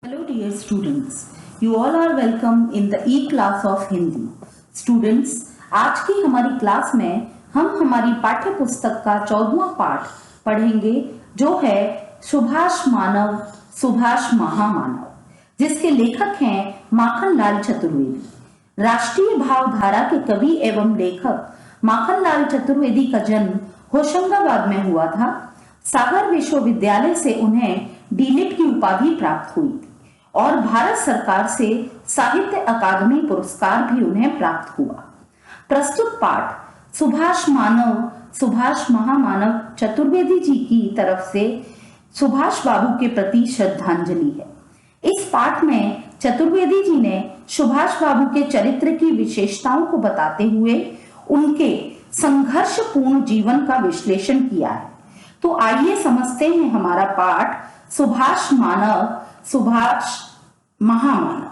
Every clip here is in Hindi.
Hello dear students, you all are welcome in the E-class of Hindi. Students, आज की हमारी क्लास में हम हमारी पाठ्य पुस्तक का 14वां पाठ पढ़ेंगे जो है सुभाष मानव सुभाष महामानव, जिसके लेखक हैं माखनलाल चतुर्वेदी। राष्ट्रीय भावधारा के कवि एवं लेखक माखनलाल चतुर्वेदी का जन्म होशंगाबाद में हुआ था। सागर विश्वविद्यालय से उन्हें डीलिट की उपाधि प्राप्त हुई थी और भारत सरकार से साहित्य अकादमी पुरस्कार भी उन्हें प्राप्त हुआ। प्रस्तुत पाठ सुभाष मानव सुभाष महामानव चतुर्वेदी जी की तरफ से सुभाष बाबू के प्रति श्रद्धांजलि है। इस पाठ में चतुर्वेदी जी ने सुभाष बाबू के चरित्र की विशेषताओं को बताते हुए उनके संघर्षपूर्ण जीवन का विश्लेषण किया है। तो आइए समझते हैं हमारा पाठ सुभाष मानव सुभाष महामानव।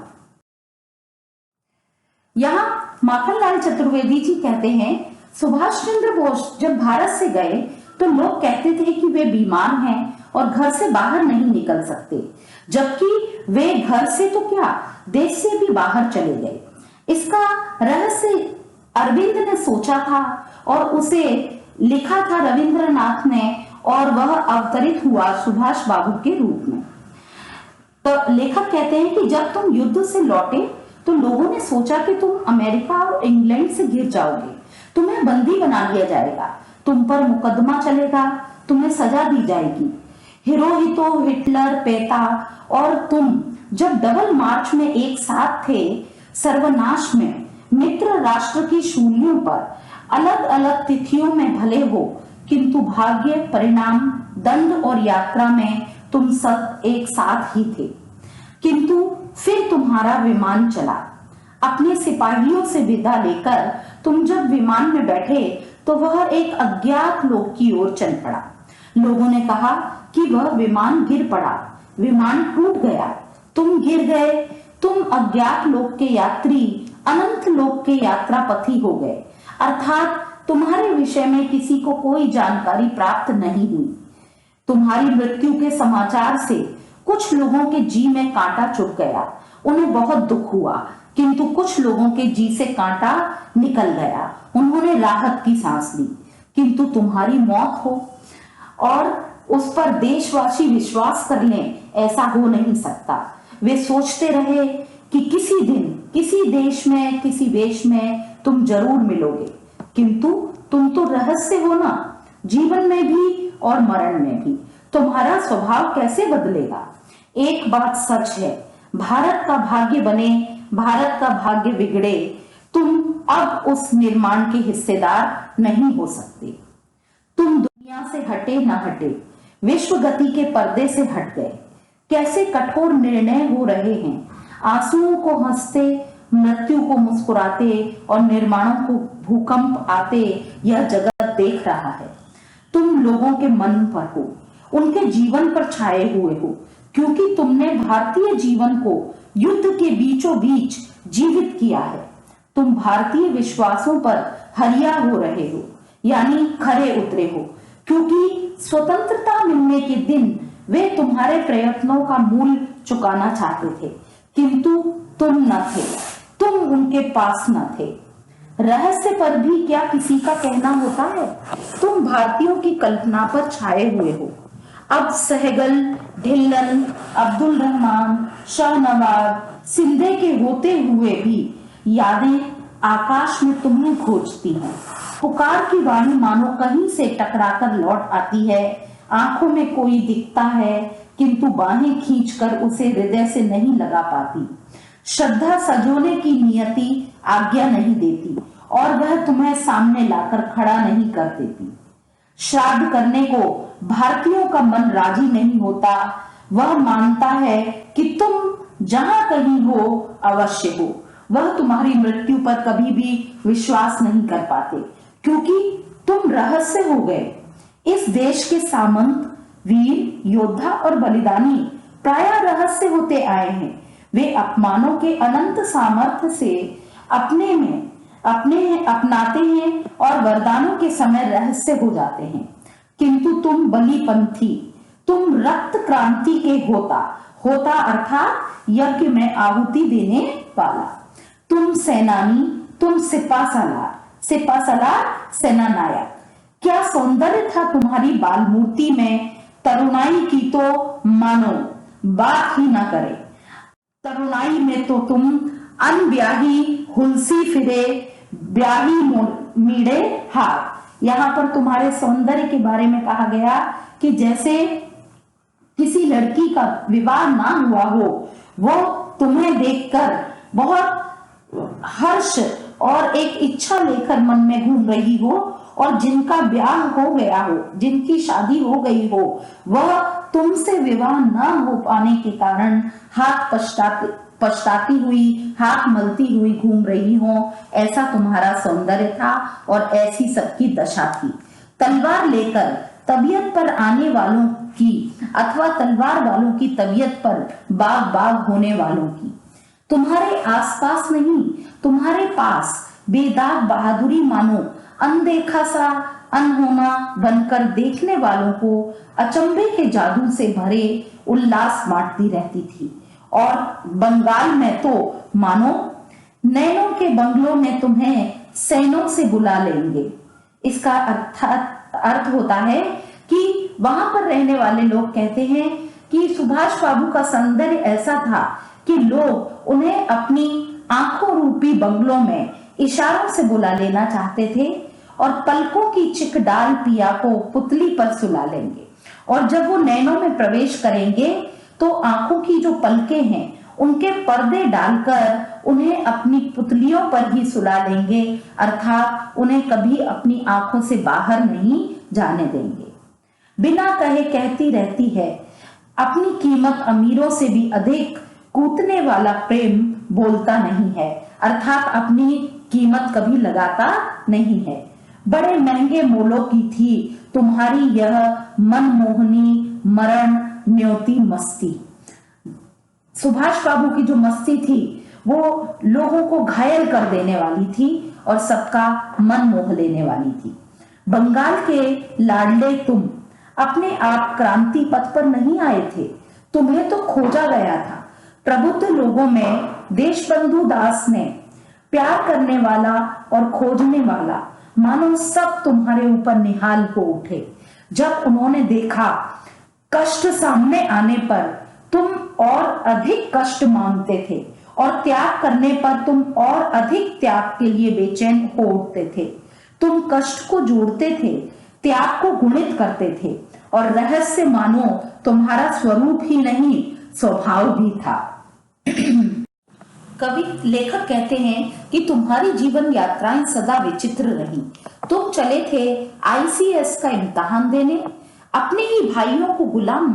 यहाँ माखनलाल चतुर्वेदी जी कहते हैं, सुभाष चंद्र बोस जब भारत से गए तो लोग कहते थे कि वे बीमार हैं और घर से बाहर नहीं निकल सकते, जबकि वे घर से तो क्या देश से भी बाहर चले गए। इसका रहस्य अरविंद ने सोचा था और उसे लिखा था रविंद्रनाथ ने, और वह अवतरित हुआ सुभाष बाबू के रूप में। तो लेखक कहते हैं कि जब तुम युद्ध से लौटे तो लोगों ने सोचा कि तुम अमेरिका और इंग्लैंड से घिर जाओगे, तुम्हें बंदी बना लिया जाएगा, तुम पर मुकदमा चलेगा, तुम्हें सजा दी जाएगी। हिरोहितो, हिटलर, पेटा और तुम जब डबल मार्च में एक साथ थे, सर्वनाश में मित्र राष्ट्र की शूलियों पर अलग अलग तिथियों में भले हो, किंतु भाग्य, परिणाम, दंड और यात्रा में तुम सब एक साथ ही थे। किंतु फिर तुम्हारा विमान चला। अपने सिपाहियों से विदा लेकर तुम जब विमान में बैठे तो वह एक अज्ञात लोक की ओर चल पड़ा। लोगों ने कहा कि वह विमान गिर पड़ा, विमान टूट गया, तुम गिर गए, तुम अज्ञात लोक के यात्री अनंत लोक के यात्रापथी हो गए, अर्थात तुम्हारे विषय में किसी को कोई जानकारी प्राप्त नहीं हुई। तुम्हारी मृत्यु के समाचार से कुछ लोगों के जी में कांटा चुभ गया, उन्हें बहुत दुख हुआ, किंतु कुछ लोगों के जी से कांटा निकल गया, उन्होंने राहत की सांस ली। किंतु तुम्हारी मौत हो और उस पर देशवासी विश्वास कर लें, ऐसा हो नहीं सकता। वे सोचते रहे कि किसी दिन किसी देश में किसी वेश में तुम जरूर मिलोगे, किंतु तुम तो रहस्य हो ना, जीवन में भी और मरण में भी। तुम्हारा स्वभाव कैसे बदलेगा? एक बात सच है, भारत का भाग्य बने, भारत का भाग्य बिगड़े, तुम अब उस निर्माण के हिस्सेदार नहीं हो सकते। तुम दुनिया से हटे न हटे, विश्व गति के पर्दे से हट गए। कैसे कठोर निर्णय हो रहे हैं, आंसुओं को हंसते, मृत्यु को मुस्कुराते और निर्माणों को भूकंप आते यह जगत देख रहा है। तुम लोगों के मन पर हो, उनके जीवन पर छाए हुए हो, क्योंकि तुमने भारतीय जीवन को युद्ध के बीचों बीच जीवित किया है। तुम भारतीय विश्वासों पर हरिया हो रहे हो, यानी खरे उतरे हो, क्योंकि स्वतंत्रता मिलने के दिन वे तुम्हारे प्रयत्नों का मूल चुकाना चाहते थे, किंतु तुम न थे, तुम उनके पास न थे। रहस्य पर भी क्या किसी का कहना होता है? तुम भारतीयों की कल्पना पर छाए हुए हो। अब सहगल, ढिल्लन, अब्दुल रहमान, शाहनवाज, सिंधे के होते हुए भी यादें आकाश में तुम्हें खोजती हैं। पुकार की वाणी मानो कहीं से टकराकर लौट आती है। आंखों में कोई दिखता है, किंतु बाहें खींचकर उसे हृदय से नहीं लगा पाती। श्रद्धा सजोने की नियति आज्ञा नहीं देती और वह तुम्हें सामने लाकर खड़ा नहीं कर देती। श्राद्ध करने को भारतीयों का मन राजी नहीं होता। वह मानता है कि तुम जहां कहीं हो अवश्य हो। वह तुम्हारी मृत्यु पर कभी भी विश्वास नहीं कर पाते, क्योंकि तुम रहस्य हो गए। इस देश के सामंत, वीर, योद्धा और बलिदानी प्रायः रहस्य होते आए हैं। वे अपमानों के अनंत सामर्थ्य से अपने अपनाते हैं और वरदानों के समय रहस्य हो जाते हैं। किंतु तुम बलिपंथी, तुम रक्त क्रांति के होता होता अर्थात यज्ञ में आहुति देने वाला। तुम सेनानी, तुम सिपा सालार, सिपा सालार सेना नायक। क्या सौंदर्य था तुम्हारी बाल मूर्ति में, तरुणाई की तो मानो बात ही ना करे। तरुणाई में तो तुम अनब्याही हुलसी फिरे, ब्याही मीड़े हाथ। यहाँ पर तुम्हारे सौंदर्य के बारे में कहा गया कि जैसे किसी लड़की का विवाह ना हुआ हो, वो तुम्हें देखकर बहुत हर्ष और एक इच्छा लेकर मन में घूम रही हो, और जिनका ब्याह हो गया हो, जिनकी शादी हो गई हो, वह तुमसे विवाह ना हो पाने के कारण हाथ पछताती हुई, हाथ मलती हुई घूम रही हो। ऐसा तुम्हारा सौंदर्य था और ऐसी सबकी दशा थी। तलवार लेकर तबीयत पर आने वालों की अथवा तलवार वालों की तबीयत पर बाग बाग होने वालों की। तुम्हारे आसपास नहीं, तुम्हारे पास बेदाग बहादुरी मानो अनदेखा सा अनहोना बनकर देखने वालों को अचंभे के जादू से भरे उल्लास बांटती रहती थी। और बंगाल में तो मानो नैनों के बंगलों में तुम्हें सैनों से बुला लेंगे। इसका अर्थ होता है कि वहां पर रहने वाले लोग कहते हैं कि सुभाष बाबू का सौंदर्य ऐसा था कि लोग उन्हें अपनी आंखों रूपी बंगलों में इशारों से बुला लेना चाहते थे, और पलकों की चिकडाल पिया को पुतली पर सुला लेंगे, और जब वो नैनों में प्रवेश करेंगे तो आंखों की जो पलकें हैं उनके पर्दे डालकर उन्हें अपनी पुतलियों पर ही सुला लेंगे, अर्थात उन्हें कभी अपनी आंखों से बाहर नहीं जाने देंगे। बिना कहे कहती रहती है, अपनी कीमत अमीरों से भी अधिक कूटने वाला प्रेम बोलता नहीं है, अर्थात अपनी कीमत कभी लगाता नहीं है। बड़े महंगे मोलों की थी तुम्हारी यह मनमोहनी मरण न्योती मस्ती। सुभाष बाबू की जो मस्ती थी वो लोगों को घायल कर देने वाली थी और सबका मन मोह लेने वाली थी। बंगाल के लाडले तुम अपने आप क्रांति पथ पर नहीं आए थे, तुम्हें तो खोजा गया था। प्रबुद्ध लोगों में देशबंधु दास ने प्यार करने वाला और खोजने वाला मानो सब तुम्हारे ऊपर निहाल हो उठे। जब उन्होंने देखा कष्ट सामने आने पर तुम और अधिक कष्ट मांगते थे, और त्याग करने पर तुम और अधिक त्याग के लिए बेचैन हो उठते थे। तुम कष्ट को जोड़ते थे, त्याग को गुणित करते थे, और रहस्य मानो तुम्हारा स्वरूप ही नहीं स्वभाव भी था। कवि लेखक कहते हैं कि तुम्हारी जीवन यात्राएं सदा विचित्र रही। तुम चले थे आईसीएस का इम्तिहान देने, अपने ही भाइयों को गुलाम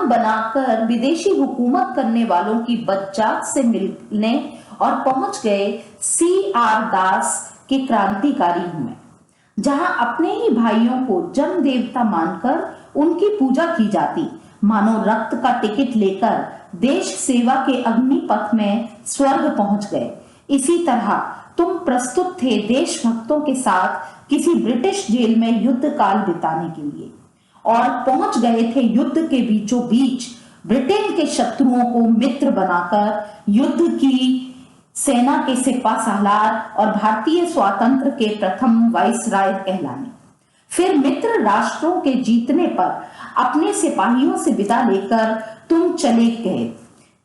बनाकर विदेशी हुकूमत करने वालों की बदजात से मिलने, और पहुंच गए CR दास के क्रांतिकारी में, जहां अपने ही भाइयों को जन देवता मानकर उनकी पूजा की जाती, मानो रक्त का टिकट लेकर देश सेवा के अग्निपथ में स्वर्ग पहुंच गए। इसी तरह तुम प्रस्तुत थे देशभक्तों के साथ किसी ब्रिटिश जेल में युद्ध काल बिताने के लिए, और पहुंच गए थे युद्ध के बीचों बीच ब्रिटेन के शत्रुओं को मित्र बनाकर युद्ध की सेना के सिपा सालार और भारतीय स्वातंत्र के प्रथम वाइसराय कहलाने। फिर मित्र राष्ट्रों के जीतने पर अपने सिपाहियों से विदा लेकर तुम चले गए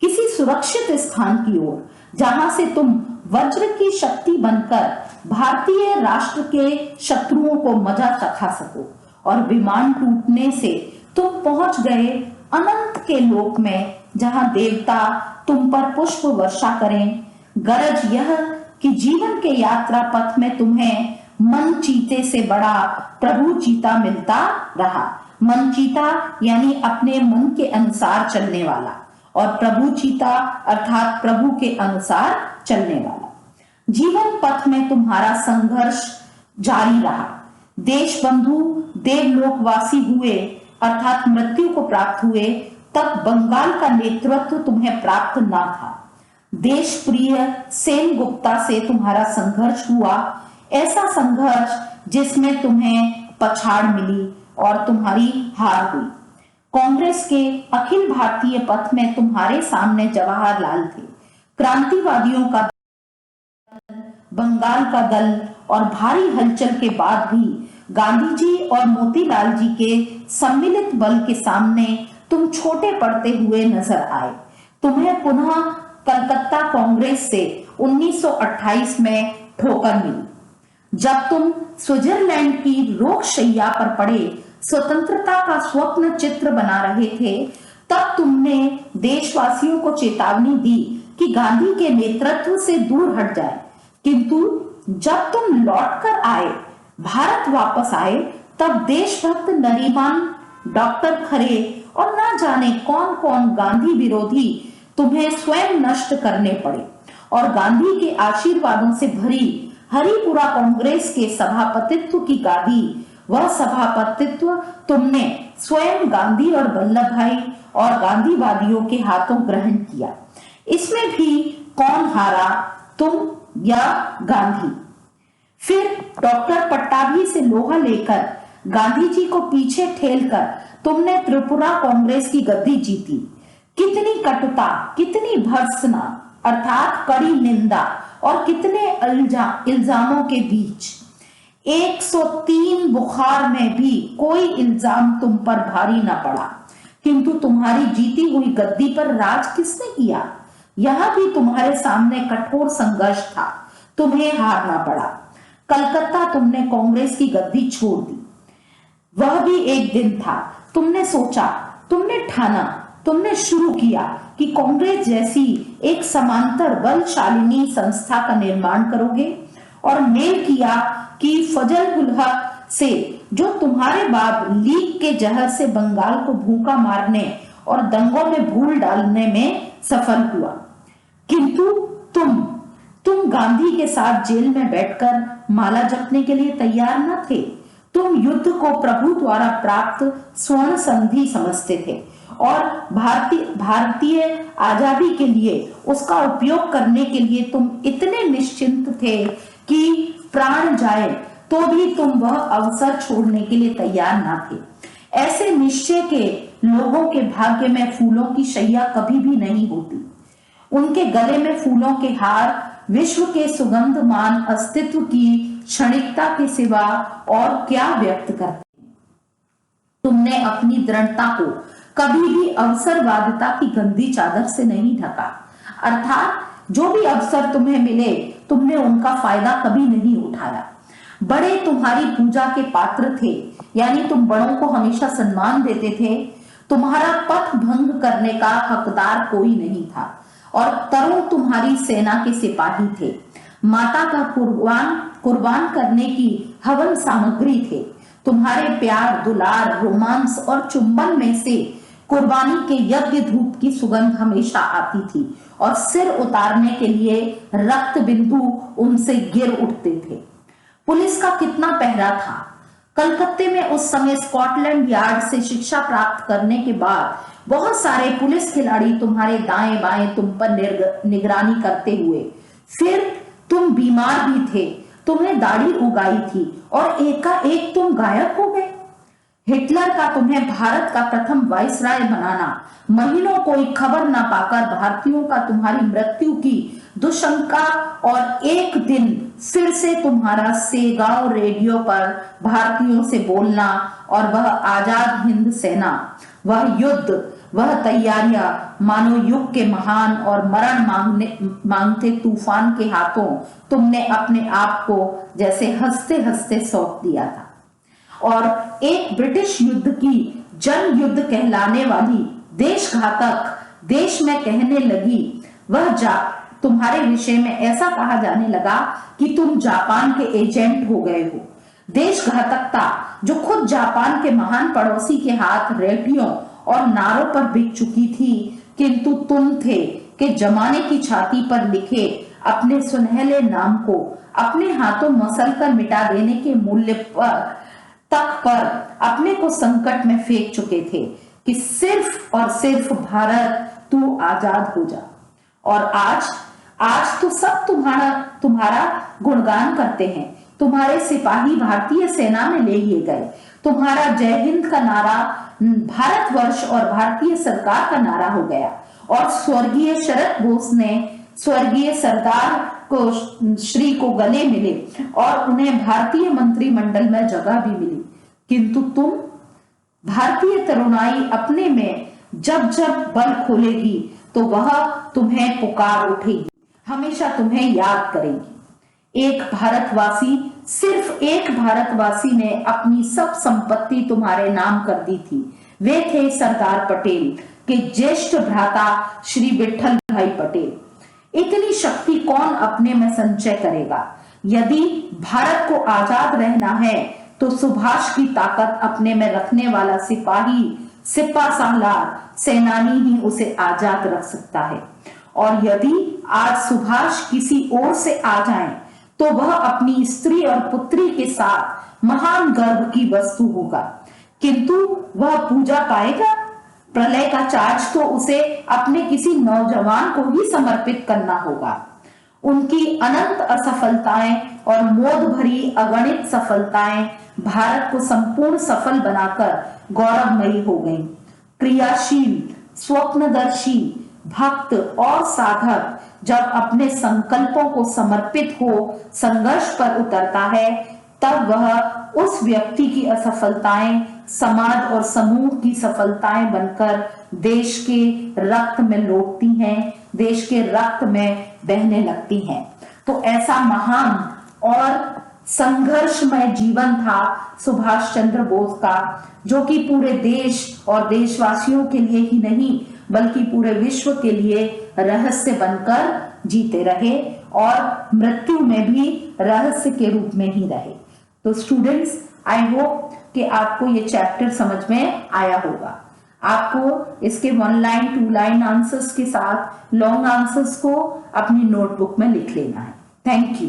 किसी सुरक्षित स्थान की ओर, जहां से तुम वज्र की शक्ति बनकर भारतीय राष्ट्र के शत्रुओं को मजा चखा सको, और विमान टूटने से तुम पहुंच गए अनंत के लोक में, जहां देवता तुम पर पुष्प वर्षा करें। गरज यह कि जीवन के यात्रा पथ में तुम्हें मन चीते से बड़ा प्रभु चीता मिलता रहा। मन चीता यानी अपने मन के अनुसार चलने वाला, और प्रभु चीता अर्थात प्रभु के अनुसार चलने वाला। जीवन पथ में तुम्हारा संघर्ष जारी रहा। देश बंधु देवलोकवासी हुए अर्थात मृत्यु को प्राप्त हुए, तब बंगाल का नेतृत्व तुम्हें प्राप्त ना था। देश प्रिय सेन गुप्ता से तुम्हारा संघर्ष हुआ, ऐसा संघर्ष जिसमें तुम्हें पछाड़ मिली और तुम्हारी हार हुई। कांग्रेस के अखिल भारतीय पथ में तुम्हारे सामने जवाहरलाल थे। क्रांतिवादियों का बंगाल का दल और भारी हलचल के बाद भी गांधी जी और मोतीलाल जी के सम्मिलित बल के सामने तुम छोटे पड़ते हुए नजर आए। तुम्हें पुनः कलकत्ता कांग्रेस से 1928 में ठोकर मिली। जब तुम स्विट्जरलैंड की रोगशैया पर पड़े स्वतंत्रता का स्वप्न चित्र बना रहे थे, तब तुमने देशवासियों को चेतावनी दी कि गांधी के नेतृत्व से दूर हट जाए। किंतु जब तुम लौटकर आए, भारत वापस आए, तब देशभक्त नरीमान, डॉक्टर खरे और ना जाने कौन कौन गांधी विरोधी तुम्हें स्वयं नष्ट करने पड़े और गांधी के आशीर्वादों से भरी हरिपुरा कांग्रेस के सभापतित्व की गादी, वह सभापतित्व तुमने स्वयं गांधी और वल्लभ भाई और गांधीवादियों के हाथों ग्रहण किया। इसमें भी कौन हारा, तुम या गांधी? फिर डॉक्टर पट्टाभी से लोहा लेकर गांधी जी को पीछे ठेलकर तुमने त्रिपुरा कांग्रेस की गद्दी जीती। कितनी कटुता, कितनी भर्त्सना अर्थात कड़ी निंदा और कितने इल्जामों के बीच 103 बुखार में भी कोई इल्जाम तुम पर भारी न पड़ा। किंतु तुम्हारी जीती हुई गद्दी पर राज किसने किया? यहां भी तुम्हारे सामने कठोर संघर्ष था, तुम्हें हारना पड़ा। कलकत्ता तुमने कांग्रेस की गद्दी छोड़ दी। वह भी एक दिन था। तुमने सोचा, तुमने ठाना, तुमने शुरू किया कि कांग्रेस जैसी एक समांतर बलशालिनी संस्था का निर्माण करोगे और मेल किया कि फजल उल हक से, जो तुम्हारे बाद लीग के जहर से बंगाल को भूखा मारने और दंगों में भूल डालने में सफल हुआ। किंतु तुम गांधी के साथ जेल में बैठकर माला जपने के लिए तैयार न थे। तुम युद्ध को प्रभु द्वारा प्राप्त स्वर्ण संधि समझते थे और भारतीय आजादी के लिए उसका उपयोग करने के लिए तुम इतने निश्चिंत थे कि प्राण जाए तो भी तुम वह अवसर छोड़ने के लिए तैयार न थे। ऐसे निश्चय के लोगों के भाग्य में फूलों की शैया कभी भी नहीं होती। उनके गले में फूलों के हार विश्व के सुगंधमान अस्तित्व की क्षणिकता के सिवा और क्या व्यक्त करते। तुमने अपनी दृढ़ता को कभी भी अवसरवादिता की गंदी चादर से नहीं ढका, अर्थात जो भी अवसर तुम्हें मिले तुमने उनका फायदा कभी नहीं उठाया। बड़े तुम्हारी पूजा के पात्र थे, यानी तुम बड़ों को हमेशा सम्मान देते थे। तुम्हारा पथ भंग करने का हकदार कोई नहीं था और तरुण तुम्हारी सेना के सिपाही थे। माता का कुर्बान करने की हवन सामग्री थे। तुम्हारे प्यार, दुलार, रोमांस और चुंबन में से कुर्बानी के यज्ञ धूप की सुगंध हमेशा आती थी और सिर उतारने के लिए रक्त बिंदु उनसे गिर उठते थे। पुलिस का कितना पहरा था। कलकत्ते में उस समय स्कॉटलैंड यार्ड से शिक्षा प्राप्त करने के बाद बहुत सारे पुलिस खिलाड़ी तुम्हारे दाएं बाएं तुम पर निगरानी करते हुए। फिर तुम बीमार भी थे, तुमने दाढ़ी उगाई थी और एकाएक तुम गायब हो गए। हिटलर का तुम्हें भारत का प्रथम वाइसराय बनाना, महीनों कोई खबर न पाकर भारतीयों का तुम्हारी मृत्यु की दुशंका और एक दिन फिर से तुम्हारा सेगांव रेडियो पर भारतीयों से बोलना और वह आजाद हिंद सेना, वह युद्ध, वह तैयारियां मानो युग के महान और मरण मांगते तूफान के हाथों तुमने अपने आप को जैसे हंसते हंसते सौंप दिया था। और एक ब्रिटिश युद्ध की जन युद्ध कहलाने वाली देशघातक देश में कहने लगी, वह तुम्हारे विषय में ऐसा कहा जाने लगा कि तुम जापान के एजेंट हो गए हो। देशघातकता जो खुद जापान के महान पड़ोसी के हाथ रेडियो और नारों पर बिक चुकी थी, किंतु तुम थे कि जमाने की छाती पर लिखे अपने सुनहले नाम को अपने हाथों मसलकर मिटा देने के मूल्य पर अपने को संकट में फेंक चुके थे कि सिर्फ और सिर्फ भारत तू आजाद हो जा। और आज तो सब तुम्हारा गुणगान करते हैं। तुम्हारे सिपाही भारतीय सेना में ले लिए गए। तुम्हारा जय हिंद का नारा भारतवर्ष और भारतीय सरकार का नारा हो गया और स्वर्गीय शरद बोस ने स्वर्गीय सरदार को श्री को गले मिले और उन्हें भारतीय मंत्रिमंडल में जगह भी मिली। किंतु तुम, भारतीय तरुणाई अपने में जब जब बल खोलेगी तो वह तुम्हें पुकार उठेगी, हमेशा तुम्हें याद करेगी। एक भारतवासी, सिर्फ एक भारतवासी ने अपनी सब संपत्ति तुम्हारे नाम कर दी थी। वे थे सरदार पटेल के ज्येष्ठ भ्राता श्री विठल भाई पटेल। इतनी शक्ति कौन अपने में संचय करेगा? यदि भारत को आजाद रहना है तो सुभाष की ताकत अपने में रखने वाला सिपाही, सिपा सालार, सेनानी ही उसे आजाद रख सकता है। और यदि आज सुभाष किसी ओर से आ जाएं, तो वह अपनी स्त्री और पुत्री के साथ महान गर्व की वस्तु होगा। किंतु वह पूजा पाएगा? प्रलय का चार्ज तो उसे अपने किसी नौजवान को ही समर्पित करना होगा। उनकी अनंत असफलताएं और मोद भरी अगणित सफलताएं भारत को संपूर्ण सफल बनाकर गौरवमयी हो गईं। क्रियाशील, स्वप्नदर्शी, भक्त और साधक जब अपने संकल्पों को समर्पित हो संघर्ष पर उतरता है, तब वह उस व्यक्ति की असफलताएं समाज और समूह की सफलताएं बनकर देश के रक्त में लौटती हैं, देश के रक्त में बहने लगती हैं। तो ऐसा महान और संघर्षमय जीवन था सुभाष चंद्र बोस का, जो कि पूरे देश और देशवासियों के लिए ही नहीं बल्कि पूरे विश्व के लिए रहस्य बनकर जीते रहे और मृत्यु में भी रहस्य के रूप में ही रहे। तो स्टूडेंट्स, आई होप कि आपको ये चैप्टर समझ में आया होगा। आपको इसके 1 लाइन 2 लाइन आंसर्स के साथ लॉन्ग आंसर्स को अपनी नोटबुक में लिख लेना है। Thank you.